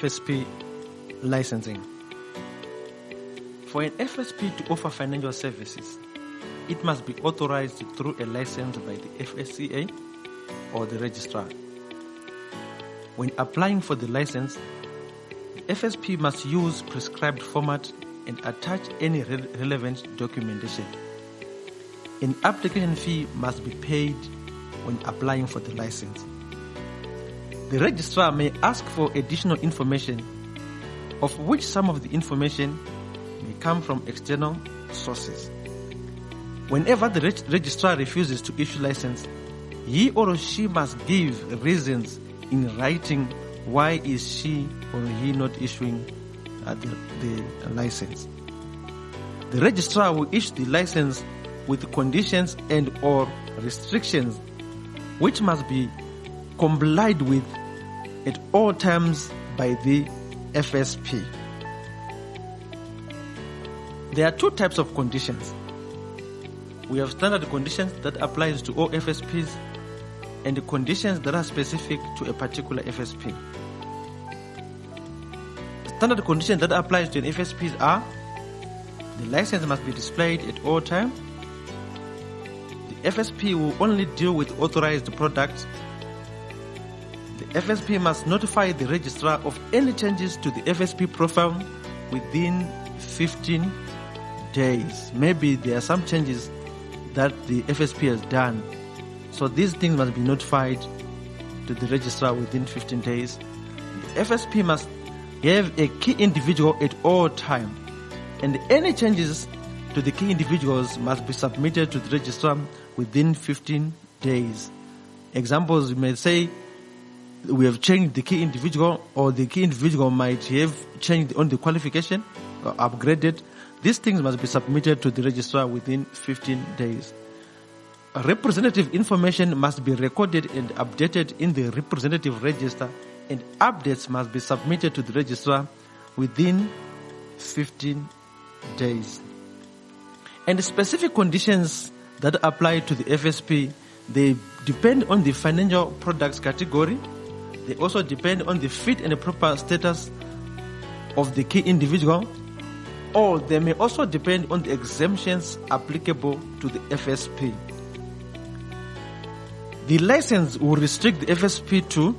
FSP licensing. For an FSP to offer financial services, it must be authorized through a license by the FSCA or the registrar. When applying for the license, the FSP must use prescribed format and attach any relevant documentation. An application fee must be paid when applying for the license. The registrar may ask for additional information, of which some of the information may come from external sources. Whenever the registrar refuses to issue license, he or she must give reasons in writing why is she or he not issuing the license. The registrar will issue the license with conditions and or restrictions which must be complied with at all times by the FSP. There are two types of conditions. We have standard conditions that applies to all FSPs and the conditions that are specific to a particular FSP. Standard conditions that applies to an FSP are: the license must be displayed at all times. The FSP will only deal with authorized products. The FSP must notify the registrar of any changes to the FSP profile within 15 days. Maybe there are some changes that the FSP has done. So these things must be notified to the registrar within 15 days. The FSP must have a key individual at all times, and any changes to the key individuals must be submitted to the registrar within 15 days. Examples, you may say, we have changed the key individual, or the key individual might have changed on the qualification or upgraded. These things must be submitted to the registrar within 15 days. Representative information must be recorded and updated in the representative register, and updates must be submitted to the registrar within 15 days. And the specific conditions that apply to the FSP, they depend on the financial products category. They also depend on the fit and the proper status of the key individual, or they may also depend on the exemptions applicable to the FSP. The license will restrict the FSP to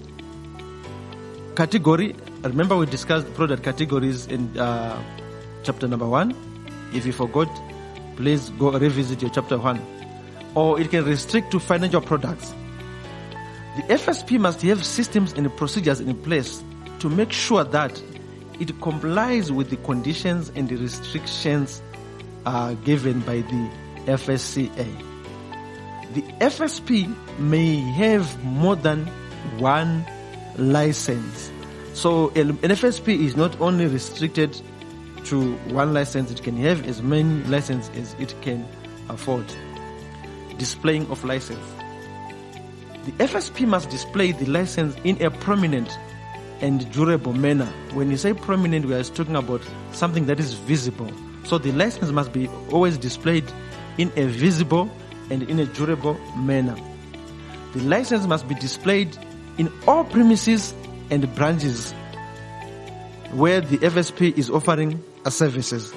category. Remember, we discussed product categories in chapter number 1. If you forgot, please go revisit your chapter 1. Or it can restrict to financial products. The FSP must have systems and procedures in place to make sure that it complies with the conditions and the restrictions given by the FSCA. The FSP may have more than one license. So an FSP is not only restricted to one license, it can have as many licenses as it can afford. Displaying of license. The FSP must display the license in a prominent and durable manner. When you say prominent, we are talking about something that is visible. So the license must be always displayed in a visible and in a durable manner. The license must be displayed in all premises and branches where the FSP is offering services.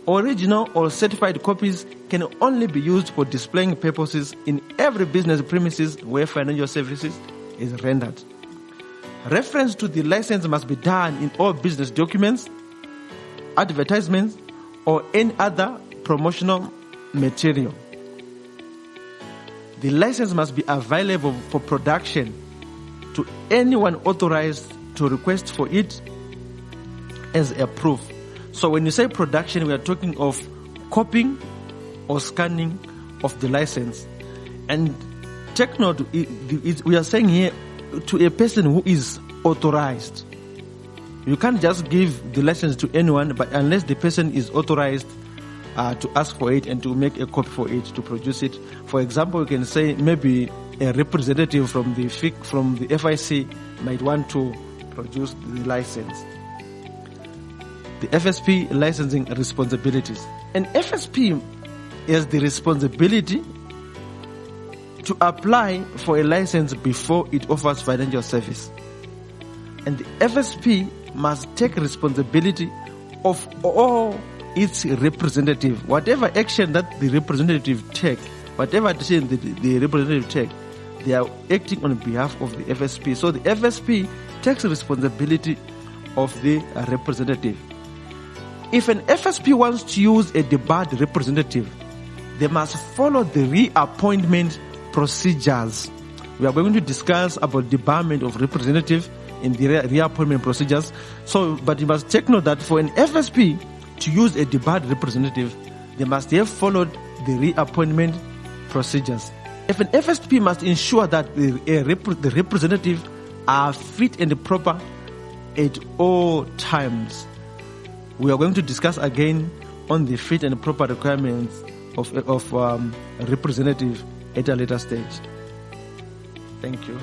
Original or certified copies can only be used for displaying purposes in every business premises where financial services is rendered. Reference to the license must be done in all business documents, advertisements, or any other promotional material. The license must be available for production to anyone authorized to request for it as a proof. So when you say production, we are talking of copying or scanning of the license. And take note, we are saying here to a person who is authorized. You can't just give the license to anyone, but unless the person is authorized to ask for it and to make a copy for it, to produce it. For example, you can say maybe a representative from the FIC might want to produce the license. The FSP licensing responsibilities. An FSP has the responsibility to apply for a license before it offers financial service. And the FSP must take responsibility of all its representative. Whatever action that the representative take, whatever decision the representative take, they are acting on behalf of the FSP. So the FSP takes responsibility of the representative. If an FSP wants to use a debarred representative, they must follow the reappointment procedures. We are going to discuss about debarment of representative in the reappointment procedures. But you must take note that for an FSP to use a debarred representative, they must have followed the reappointment procedures. If an FSP must ensure that the representative are fit and proper at all times. We are going to discuss again on the fit and proper requirements of representative at a later stage. Thank you.